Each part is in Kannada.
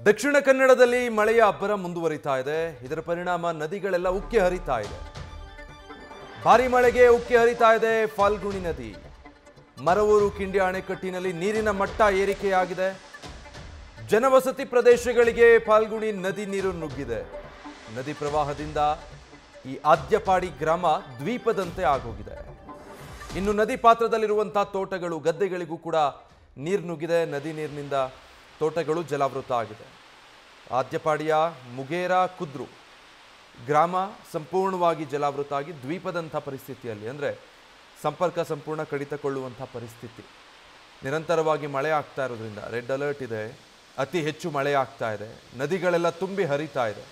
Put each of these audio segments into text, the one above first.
ದಕ್ಷಿಣ ಕನ್ನಡದಲ್ಲಿ ಮಳೆಯ ಅಬ್ಬರ ಮುಂದುವರಿತಾ ಇದೆ. ಇದರ ಪರಿಣಾಮ ನದಿಗಳೆಲ್ಲ ಉಕ್ಕಿ ಹರಿತಾ ಇದೆ. ಭಾರಿ ಮಳೆಗೆ ಉಕ್ಕಿ ಹರಿತಾ ಇದೆ ಫಾಲ್ಗುಣಿ ನದಿ. ಮರವೂರು ಕಿಂಡಿ ಅಣೆಕಟ್ಟಿನಲ್ಲಿ ನೀರಿನ ಮಟ್ಟ ಏರಿಕೆಯಾಗಿದೆ. ಜನವಸತಿ ಪ್ರದೇಶಗಳಿಗೆ ಫಾಲ್ಗುಣಿ ನದಿ ನೀರು ನುಗ್ಗಿದೆ. ನದಿ ಪ್ರವಾಹದಿಂದ ಈ ಆದ್ಯಪಾಡಿ ಗ್ರಾಮ ದ್ವೀಪದಂತೆ ಆಗೋಗಿದೆ. ಇನ್ನು ನದಿ ಪಾತ್ರದಲ್ಲಿರುವಂತಹ ತೋಟಗಳು ಗದ್ದೆಗಳಿಗೂ ಕೂಡ ನೀರು ನುಗ್ಗಿದೆ. ನದಿ ನೀರಿನಿಂದ ತೋಟಗಳು ಜಲಾವೃತ ಆಗಿದೆ. ಆದ್ಯಪಾಡಿಯ ಮುಗೇರ ಕುದ್ರು ಗ್ರಾಮ ಸಂಪೂರ್ಣವಾಗಿ ಜಲಾವೃತ ಆಗಿ ದ್ವೀಪದಂಥ ಪರಿಸ್ಥಿತಿಯಲ್ಲಿ, ಅಂದರೆ ಸಂಪರ್ಕ ಸಂಪೂರ್ಣ ಕಡಿತಗೊಳ್ಳುವಂಥ ಪರಿಸ್ಥಿತಿ. ನಿರಂತರವಾಗಿ ಮಳೆ ಆಗ್ತಾ ಇರೋದ್ರಿಂದ ರೆಡ್ ಅಲರ್ಟ್ ಇದೆ. ಅತಿ ಹೆಚ್ಚು ಮಳೆ ಆಗ್ತಾ ಇದೆ. ನದಿಗಳೆಲ್ಲ ತುಂಬಿ ಹರಿತಾ ಇದೆ.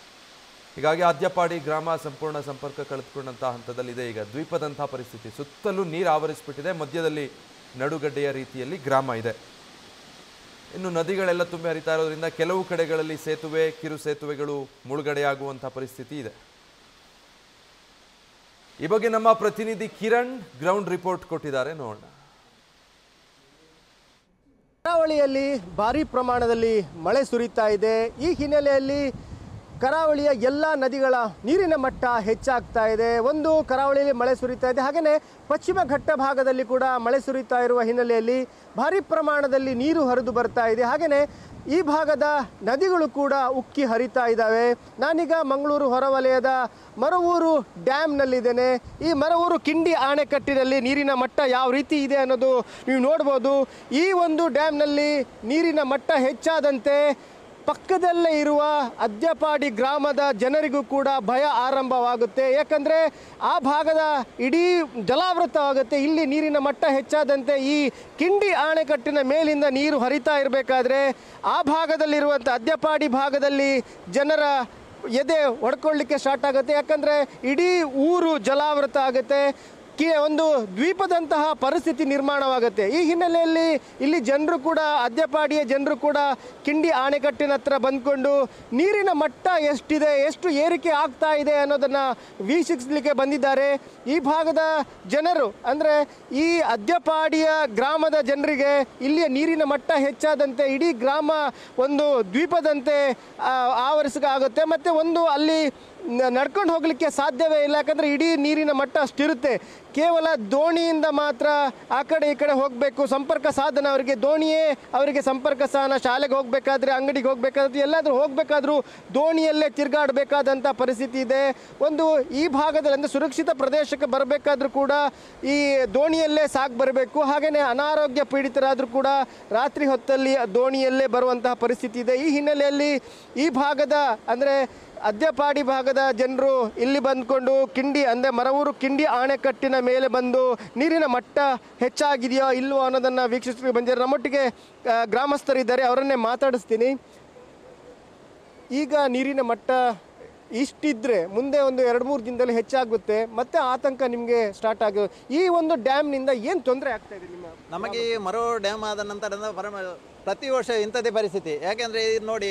ಹೀಗಾಗಿ ಆದ್ಯಪಾಡಿ ಗ್ರಾಮ ಸಂಪೂರ್ಣ ಸಂಪರ್ಕ ಕಳೆದುಕೊಂಡಂಥ ಹಂತದಲ್ಲಿದೆ. ಈಗ ದ್ವೀಪದಂಥ ಪರಿಸ್ಥಿತಿ. ಸುತ್ತಲೂ ನೀರು ಆವರಿಸಿಬಿಟ್ಟಿದೆ. ಮಧ್ಯದಲ್ಲಿ ನಡುಗಡ್ಡೆಯ ರೀತಿಯಲ್ಲಿ ಗ್ರಾಮ ಇದೆ. ಇನ್ನು ನದಿಗಳೆಲ್ಲ ತುಂಬಿ ಹರಿತಾ ಇರೋದ್ರಿಂದ ಕೆಲವು ಕಡೆಗಳಲ್ಲಿ ಸೇತುವೆ, ಕಿರು ಸೇತುವೆಗಳು ಮುಳುಗಡೆಯಾಗುವಂಥ ಪರಿಸ್ಥಿತಿ ಇದೆ. ಈ ಬಗ್ಗೆ ನಮ್ಮ ಪ್ರತಿನಿಧಿ ಕಿರಣ್ ಗ್ರೌಂಡ್ ರಿಪೋರ್ಟ್ ಕೊಟ್ಟಿದ್ದಾರೆ, ನೋಡೋಣ. ಕರಾವಳಿಯಲ್ಲಿ ಭಾರಿ ಪ್ರಮಾಣದಲ್ಲಿ ಮಳೆ ಸುರಿತಾ ಇದೆ. ಈ ಹಿನ್ನೆಲೆಯಲ್ಲಿ ಕರಾವಳಿಯ ಎಲ್ಲ ನದಿಗಳ ನೀರಿನ ಮಟ್ಟ ಹೆಚ್ಚಾಗ್ತಾ ಇದೆ. ಒಂದು ಕರಾವಳಿಯಲ್ಲಿ ಮಳೆ ಸುರಿತಾ ಇದೆ, ಹಾಗೆಯೇ ಪಶ್ಚಿಮ ಘಟ್ಟ ಭಾಗದಲ್ಲಿ ಕೂಡ ಮಳೆ ಸುರಿತಾ ಇರುವ ಹಿನ್ನೆಲೆಯಲ್ಲಿ ಭಾರಿ ಪ್ರಮಾಣದಲ್ಲಿ ನೀರು ಹರಿದು ಬರ್ತಾ ಇದೆ. ಹಾಗೆಯೇ ಈ ಭಾಗದ ನದಿಗಳು ಕೂಡ ಉಕ್ಕಿ ಹರಿತಾ ಇದ್ದಾವೆ. ನಾನೀಗ ಮಂಗಳೂರು ಹೊರವಲಯದ ಮರವೂರು ಡ್ಯಾಮ್ನಲ್ಲಿದ್ದೇನೆ. ಈ ಮರವೂರು ಕಿಂಡಿ ಅಣೆಕಟ್ಟಿನಲ್ಲಿ ನೀರಿನ ಮಟ್ಟ ಯಾವ ರೀತಿ ಇದೆ ಅನ್ನೋದು ನೀವು ನೋಡ್ಬೋದು. ಈ ಒಂದು ಡ್ಯಾಮ್ನಲ್ಲಿ ನೀರಿನ ಮಟ್ಟ ಹೆಚ್ಚಾದಂತೆ ಪಕ್ಕದಲ್ಲೇ ಇರುವ ಆದ್ಯಪಾಡಿ ಗ್ರಾಮದ ಜನರಿಗೂ ಕೂಡ ಭಯ ಆರಂಭವಾಗುತ್ತೆ. ಯಾಕಂದರೆ ಆ ಭಾಗದ ಇಡೀ ಜಲಾವೃತವಾಗುತ್ತೆ. ಇಲ್ಲಿ ನೀರಿನ ಮಟ್ಟ ಹೆಚ್ಚಾದಂತೆ ಈ ಕಿಂಡಿ ಅಣೆಕಟ್ಟಿನ ಮೇಲಿಂದ ನೀರು ಹರಿತಾ ಇರಬೇಕಾದ್ರೆ ಆ ಭಾಗದಲ್ಲಿರುವಂಥ ಆದ್ಯಪಾಡಿ ಭಾಗದಲ್ಲಿ ಜನರ ಎದೆ ಹೊಡ್ಕೊಳ್ಳಿಕ್ಕೆ ಸ್ಟಾರ್ಟ್ ಆಗುತ್ತೆ. ಯಾಕಂದರೆ ಇಡೀ ಊರು ಜಲಾವೃತ ಆಗುತ್ತೆ. ಒಂದು ದ್ವೀಪದಂತಹ ಪರಿಸ್ಥಿತಿ ನಿರ್ಮಾಣವಾಗುತ್ತೆ. ಈ ಹಿನ್ನೆಲೆಯಲ್ಲಿ ಇಲ್ಲಿ ಜನರು ಕೂಡ, ಆದ್ಯಪಾಡಿಯ ಜನರು ಕೂಡ ಕಿಂಡಿ ಅಣೆಕಟ್ಟಿನ ಹತ್ರ ಬಂದ್ಕೊಂಡು ನೀರಿನ ಮಟ್ಟ ಎಷ್ಟಿದೆ, ಎಷ್ಟು ಏರಿಕೆ ಆಗ್ತಾ ಇದೆ ಅನ್ನೋದನ್ನು ವೀಕ್ಷಿಸಲಿಕ್ಕೆ ಬಂದಿದ್ದಾರೆ. ಈ ಭಾಗದ ಜನರು, ಅಂದರೆ ಈ ಆದ್ಯಪಾಡಿಯ ಗ್ರಾಮದ ಜನರಿಗೆ ಇಲ್ಲಿಯ ನೀರಿನ ಮಟ್ಟ ಹೆಚ್ಚಾದಂತೆ ಇಡೀ ಗ್ರಾಮ ಒಂದು ದ್ವೀಪದಂತೆ ಆವರಿಸಕಾಗುತ್ತೆ. ಮತ್ತು ಒಂದು ಅಲ್ಲಿ ನಡ್ಕೊಂಡು ಹೋಗಲಿಕ್ಕೆ ಸಾಧ್ಯವೇ ಇಲ್ಲ. ಯಾಕಂದರೆ ಇಡೀ ನೀರಿನ ಮಟ್ಟ ಅಷ್ಟಿರುತ್ತೆ. ಕೇವಲ ದೋಣಿಯಿಂದ ಮಾತ್ರ ಆ ಕಡೆ ಈ ಕಡೆ ಹೋಗಬೇಕು. ಸಂಪರ್ಕ ಸಾಧನ ಅವರಿಗೆ ದೋಣಿಯೇ ಅವರಿಗೆ ಸಂಪರ್ಕ ಸಾಧನ. ಶಾಲೆಗೆ ಹೋಗಬೇಕಾದ್ರೆ, ಅಂಗಡಿಗೆ ಹೋಗಬೇಕಾದ್ರೆ, ಎಲ್ಲಾದರೂ ಹೋಗಬೇಕಾದ್ರೂ ದೋಣಿಯಲ್ಲೇ ತಿರುಗಾಡಬೇಕಾದಂಥ ಪರಿಸ್ಥಿತಿ ಇದೆ. ಒಂದು ಈ ಭಾಗದಲ್ಲಿ ಅಂದರೆ ಸುರಕ್ಷಿತ ಪ್ರದೇಶಕ್ಕೆ ಬರಬೇಕಾದ್ರೂ ಕೂಡ ಈ ದೋಣಿಯಲ್ಲೇ ಸಾಗಿ ಬರಬೇಕು. ಹಾಗೆಯೇ ಅನಾರೋಗ್ಯ ಪೀಡಿತರಾದರೂ ಕೂಡ ರಾತ್ರಿ ಹೊತ್ತಲ್ಲಿ ದೋಣಿಯಲ್ಲೇ ಬರುವಂತಹ ಪರಿಸ್ಥಿತಿ ಇದೆ. ಈ ಹಿನ್ನೆಲೆಯಲ್ಲಿ ಈ ಭಾಗದ ಅಂದರೆ ಆದ್ಯಪಾಡಿ ಭಾಗದ ಜನರು ಇಲ್ಲಿ ಬಂದ್ಕೊಂಡು ಕಿಂಡಿ ಅಂದರೆ ಮರವೂರು ಕಿಂಡಿ ಅಣೆಕಟ್ಟಿನ ಮೇಲೆ ಬಂದು ನೀರಿನ ಮಟ್ಟ ಹೆಚ್ಚಾಗಿದೆಯೋ ಇಲ್ವೋ ಅನ್ನೋದನ್ನು ವೀಕ್ಷಿಸಲಿಕ್ಕೆ ಬಂದಿದ್ದಾರೆ. ನಮ್ಮೊಟ್ಟಿಗೆ ಗ್ರಾಮಸ್ಥರಿದ್ದಾರೆ, ಅವರನ್ನೇ ಮಾತಾಡಿಸ್ತೀನಿ. ಈಗ ನೀರಿನ ಮಟ್ಟ ಇಷ್ಟಿದ್ರೆ ಮುಂದೆ ಒಂದು 2-3 ದಿನದಲ್ಲಿ ಹೆಚ್ಚಾಗುತ್ತೆ, ಮತ್ತೆ ಆತಂಕ ನಿಮಗೆ ಸ್ಟಾರ್ಟ್ ಆಗುತ್ತೆ. ಈ ಒಂದು ಡ್ಯಾಮ್ನಿಂದ ಏನು ತೊಂದರೆ ಆಗ್ತಾ ಇದೆ ನಮಗೆ? ಈ ಮರೋ ಡ್ಯಾಮ್ ಆದ ನಂತರ ಪ್ರತಿ ವರ್ಷ ಇಂಥದ್ದೇ ಪರಿಸ್ಥಿತಿ. ಯಾಕೆಂದರೆ ಇದು ನೋಡಿ,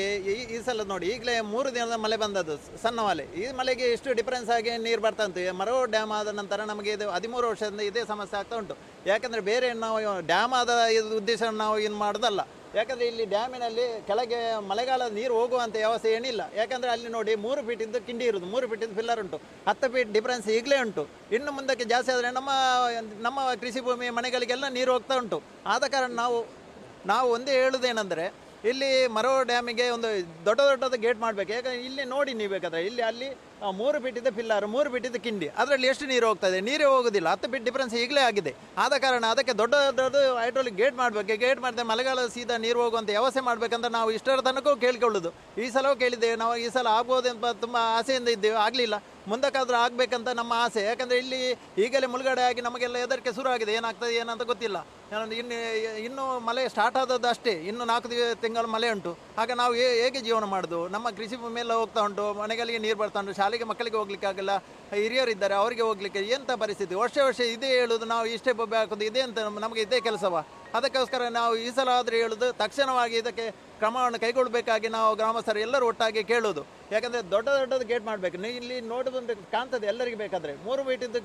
ಈ ಸಲ ನೋಡಿ, ಈಗಲೇ 3 ದಿನದ ಮಳೆ ಬಂದದ್ದು, ಸಣ್ಣ ಮಳೆ. ಈ ಮಳೆಗೆ ಎಷ್ಟು ಡಿಫರೆನ್ಸ್ ಆಗಿ ನೀರು ಬರ್ತಾ ಉಂಟು. ಮರೋ ಡ್ಯಾಮ್ ಆದ ನಂತರ ನಮಗೆ ಇದು 13 ವರ್ಷದಿಂದ ಇದೇ ಸಮಸ್ಯೆ ಆಗ್ತಾ ಉಂಟು. ಯಾಕೆಂದರೆ ಬೇರೆ ನಾವು ಡ್ಯಾಮ್ ಆದ ಉದ್ದೇಶ ನಾವು ಏನು ಮಾಡೋದಲ್ಲ. ಯಾಕಂದರೆ ಇಲ್ಲಿ ಡ್ಯಾಮಿನಲ್ಲಿ ಕೆಳಗೆ ಮಳೆಗಾಲದ ನೀರು ಹೋಗುವಂಥ ವ್ಯವಸ್ಥೆ ಏನಿಲ್ಲ. ಯಾಕಂದರೆ ಅಲ್ಲಿ ನೋಡಿ 3 ಫೀಟಿದ್ದು ಕಿಂಡಿ ಇರೋದು, 3 ಫೀಟಿದ್ದು ಪಿಲ್ಲರ್ ಉಂಟು, 10 ಫೀಟ್ ಡಿಫರೆನ್ಸ್ ಈಗಲೇ ಉಂಟು. ಇನ್ನು ಮುಂದಕ್ಕೆ ಜಾಸ್ತಿ ಆದರೆ ನಮ್ಮ ಕೃಷಿ ಭೂಮಿ ಮನೆಗಳಿಗೆಲ್ಲ ನೀರು ಹೋಗ್ತಾ ಉಂಟು. ಆದ ಕಾರಣ ನಾವು ಒಂದೇ ಹೇಳೋದೇನೆಂದರೆ, ಇಲ್ಲಿ ಮರೋ ಡ್ಯಾಮಿಗೆ ಒಂದು ದೊಡ್ಡದು ಗೇಟ್ ಮಾಡಬೇಕು. ಯಾಕಂದರೆ ಇಲ್ಲಿ ನೋಡಿ ನೀವು ಬೇಕಾದರೆ ಅಲ್ಲಿ 3 ಫೀಟಿದ್ದು ಪಿಲ್ಲರ್, 3 ಫೀಟಿದ್ದು ಕಿಂಡಿ, ಅದರಲ್ಲಿ ಎಷ್ಟು ನೀರು ಹೋಗ್ತದೆ? ನೀರೇ ಹೋಗೋದಿಲ್ಲ. 10 ಫೀಟ್ ಡಿಫರೆನ್ಸ್ ಈಗಲೇ ಆಗಿದೆ. ಆದ ಕಾರಣ ಅದಕ್ಕೆ ದೊಡ್ಡದು ಹೈಡ್ರಾಲಿಕ್ ಗೇಟ್ ಮಾಡಬೇಕು. ಗೇಟ್ ಮಾಡಿದ್ರೆ ಮಳೆಗಾಲ ಸೀದಾ ನೀರು ಹೋಗುವಂಥ ವ್ಯವಸ್ಥೆ ಮಾಡಬೇಕಂತ ನಾವು ಇಷ್ಟರ ತನಕ ಕೇಳಿಕೊಳ್ಳೋದು. ಈ ಸಲವೂ ಕೇಳಿದ್ದೇವೆ ನಾವು. ಈ ಸಲ ಆಗ್ಬೋದೆಂಬ ತುಂಬ ಆಸೆಯಿಂದ ಇದ್ದೇವೆ, ಆಗಲಿಲ್ಲ. ಮುಂದಕ್ಕಾದರೂ ಆಗಬೇಕಂತ ನಮ್ಮ ಆಸೆ. ಯಾಕಂದರೆ ಇಲ್ಲಿ ಈಗಲೇ ಮುಳುಗಡೆ ಆಗಿ ನಮಗೆಲ್ಲ ಹೆದರಿಕೆ ಶುರು ಆಗಿದೆ. ಏನಾಗ್ತದೆ ಏನಂತ ಗೊತ್ತಿಲ್ಲ. ಇನ್ನು ಮಳೆ ಸ್ಟಾರ್ಟ್ ಆದದ್ದು ಅಷ್ಟೇ. ಇನ್ನು 4 ತಿಂಗಳ ಮಳೆ ಉಂಟು. ಆಗ ನಾವು ಹೇಗೆ ಜೀವನ ಮಾಡೋದು? ನಮ್ಮ ಕೃಷಿ ಭೂಮಿ ಎಲ್ಲ ಹೋಗ್ತಾ ಉಂಟು, ಮನೆಗಳಿಗೆ ನೀರು ಬರ್ತಾ ಉಂಟು, ಶಾಲೆಗೆ ಮಕ್ಕಳಿಗೆ ಹೋಗ್ಲಿಕ್ಕೆ ಆಗಲ್ಲ, ಹಿರಿಯರಿದ್ದಾರೆ ಅವರಿಗೆ ಹೋಗ್ಲಿಕ್ಕೆ ಎಂಥ ಪರಿಸ್ಥಿತಿ. ವರ್ಷ ಇದೇ ಹೇಳೋದು, ನಾವು ಇಷ್ಟೇ ಬೊಬ್ಬೆ ಹಾಕೋದು, ಇದೇ ಅಂತ ನಮಗೆ ಇದೇ ಕೆಲಸವ. ಅದಕ್ಕೋಸ್ಕರ ನಾವು ಈ ಸಲ ಆದರೂ ಹೇಳೋದು, ತಕ್ಷಣವಾಗಿ ಇದಕ್ಕೆ ಕ್ರಮವನ್ನು ಕೈಗೊಳ್ಳಬೇಕಾಗಿ ನಾವು ಗ್ರಾಮಸ್ಥರು ಎಲ್ಲರೂ ಒಟ್ಟಾಗಿ ಕೇಳೋದು. ಯಾಕಂದರೆ ದೊಡ್ಡದು ಗೇಟ್ ಮಾಡಬೇಕು. ಇಲ್ಲಿ ನೋಡೋದು ಕಾಣ್ತದೆ ಎಲ್ಲರಿಗೆ. ಬೇಕಾದರೆ 3 ಫೀಟಿದ್ದು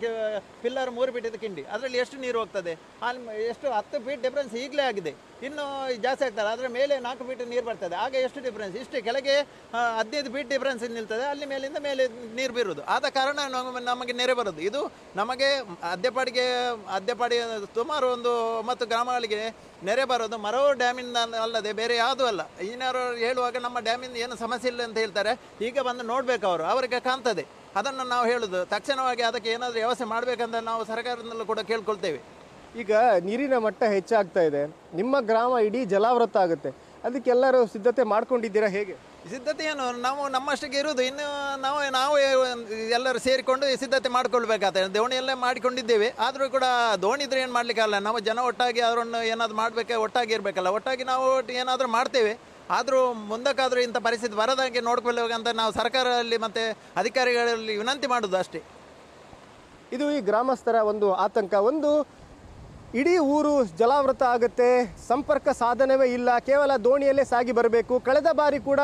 ಪಿಲ್ಲರ್, 3 ಫೀಟಿದ್ದು ಕಿಂಡಿ, ಅದರಲ್ಲಿ ಎಷ್ಟು ನೀರು ಹೋಗ್ತದೆ? ಅಲ್ಲಿ ಎಷ್ಟು 10 ಫೀಟ್ ಡಿಫರೆನ್ಸ್ ಈಗಲೇ ಆಗಿದೆ. ಇನ್ನೂ ಜಾಸ್ತಿ ಆಗ್ತದೆ. ಅದರ ಮೇಲೆ 4 ಫೀಟ್ ನೀರು ಬರ್ತದೆ. ಆಗ ಎಷ್ಟು ಡಿಫ್ರೆನ್ಸ್, ಇಷ್ಟು ಕೆಳಗೆ 15 ಫೀಟ್ ಡಿಫ್ರೆನ್ಸ್ ನಿಲ್ತದೆ, ಅಲ್ಲಿ ಮೇಲಿಂದ ಮೇಲೆ ನೀರು ಬೀರುವುದು. ಆದ ಕಾರಣ ನಮಗೆ ನೆರೆ ಬರೋದು. ಇದು ನಮಗೆ ಅದ್ದೆಪಾಡಿ ಸುಮಾರು ಒಂದು 9 ಗ್ರಾಮಗಳಿಗೆ ನೆರೆ ಬರೋದು ಮರವೂರು ಡ್ಯಾಮಿಂದ ಅಲ್ಲದೆ ಬೇರೆ ಯಾವುದೂ ಅಲ್ಲ. ಇನ್ನವರು ಹೇಳುವಾಗ ನಮ್ಮ ಡ್ಯಾಮಿಂದ ಏನು ಸಮಸ್ಯೆ ಇಲ್ಲ ಅಂತ ಹೇಳ್ತಾರೆ. ಈಗ ಬಂದು ನೋಡಬೇಕು, ಅವರಿಗೆ ಕಾಣ್ತದೆ. ಅದನ್ನು ನಾವು ಹೇಳೋದು ತಕ್ಷಣವಾಗಿ ಅದಕ್ಕೆ ಏನಾದರೂ ವ್ಯವಸ್ಥೆ ಮಾಡಬೇಕಂತ ನಾವು ಸರ್ಕಾರದಲ್ಲೂ ಕೂಡ ಕೇಳ್ಕೊಳ್ತೇವೆ. ಈಗ ನೀರಿನ ಮಟ್ಟ ಹೆಚ್ಚಾಗ್ತಾ ಇದೆ, ನಿಮ್ಮ ಗ್ರಾಮ ಇಡೀ ಜಲಾವೃತ ಆಗುತ್ತೆ, ಅದಕ್ಕೆಲ್ಲರೂ ಸಿದ್ಧತೆ ಮಾಡ್ಕೊಂಡಿದ್ದೀರಾ? ಹೇಗೆ ಸಿದ್ಧತೆ ಏನು, ನಾವು ನಮ್ಮಷ್ಟಕ್ಕೆ ಇರುವುದು. ಇನ್ನು ನಾವು ಎಲ್ಲರೂ ಸೇರಿಕೊಂಡು ಸಿದ್ಧತೆ ಮಾಡ್ಕೊಳ್ಬೇಕಾಗ್ತದೆ. ದೋಣಿ ಎಲ್ಲ ಮಾಡಿಕೊಂಡಿದ್ದೇವೆ. ಆದರೂ ಕೂಡ ದೋಣಿ ಇದ್ರೆ ಏನು ಮಾಡಲಿಕ್ಕಲ್ಲ. ನಾವು ಜನ ಒಟ್ಟಾಗಿ ಅವರನ್ನು ಏನಾದರೂ ಮಾಡಬೇಕು, ಒಟ್ಟಾಗಿ ಇರಬೇಕಲ್ಲ. ಒಟ್ಟಾಗಿ ನಾವು ಏನಾದರೂ ಮಾಡ್ತೇವೆ. ಆದರೂ ಮುಂದಕ್ಕಾದರೂ ಇಂಥ ಪರಿಸ್ಥಿತಿ ಬರದಾಗೆ ನೋಡ್ಕೊಳ್ಬೇಕಂತ ನಾವು ಸರ್ಕಾರದಲ್ಲಿ ಮತ್ತು ಅಧಿಕಾರಿಗಳಲ್ಲಿ ವಿನಂತಿ ಮಾಡೋದು ಅಷ್ಟೇ. ಇದು ಈ ಗ್ರಾಮಸ್ಥರ ಒಂದು ಆತಂಕ. ಒಂದು ಇಡೀ ಊರು ಜಲಾವೃತ ಆಗುತ್ತೆ, ಸಂಪರ್ಕ ಸಾಧನವೇ ಇಲ್ಲ, ಕೇವಲ ದೋಣಿಯಲ್ಲೇ ಸಾಗಿ ಬರಬೇಕು. ಕಳೆದ ಬಾರಿ ಕೂಡ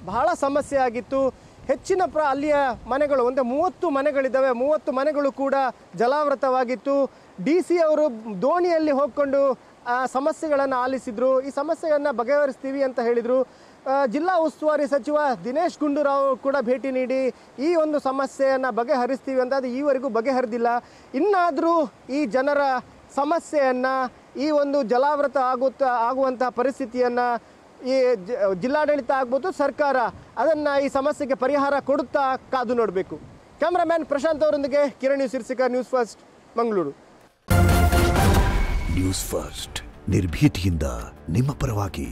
ಬಹಳ ಸಮಸ್ಯೆ ಆಗಿತ್ತು. ಹೆಚ್ಚಿನ ಅಲ್ಲಿಯ ಮನೆಗಳು, ಒಂದು 30 ಮನೆಗಳಿದ್ದಾವೆ, 30 ಮನೆಗಳು ಕೂಡ ಜಲಾವೃತವಾಗಿತ್ತು. DC ಅವರು ದೋಣಿಯಲ್ಲಿ ಹೋಗ್ಕೊಂಡು ಆ ಸಮಸ್ಯೆಗಳನ್ನು ಆಲಿಸಿದರು. ಈ ಸಮಸ್ಯೆಯನ್ನು ಬಗೆಹರಿಸ್ತೀವಿ ಅಂತ ಹೇಳಿದರು. ಜಿಲ್ಲಾ ಉಸ್ತುವಾರಿ ಸಚಿವ ದಿನೇಶ್ ಗುಂಡೂರಾವ್ ಕೂಡ ಭೇಟಿ ನೀಡಿ ಈ ಒಂದು ಸಮಸ್ಯೆಯನ್ನು ಬಗೆಹರಿಸ್ತೀವಿ ಅಂತ, ಅದು ಈವರೆಗೂ ಬಗೆಹರಿದಿಲ್ಲ. ಇನ್ನಾದರೂ ಈ ಜನರ ಸಮಸ್ಯೆಯನ್ನು, ಈ ಒಂದು ಜಲಾವೃತ ಆಗುವಂತಹ ಪರಿಸ್ಥಿತಿಯನ್ನು ಈ ಜಿಲ್ಲಾಡಳಿತ ಆಗ್ಬೋದು, ಸರ್ಕಾರ ಅದನ್ನು ಈ ಸಮಸ್ಯೆಗೆ ಪರಿಹಾರ ಕೊಡುತ್ತಾ ಕಾದು ನೋಡಬೇಕು. ಕ್ಯಾಮ್ರಾಮ್ಯಾನ್ ಪ್ರಶಾಂತ್ ಅವರೊಂದಿಗೆ ಕಿರಣ್ ಸಿರ್ಸಿಕಾ, news first, Mangaluru. News first, ನಿರ್ಭೀತಿಯಿಂದ ನಿಮ್ಮ ಪರವಾಗಿ.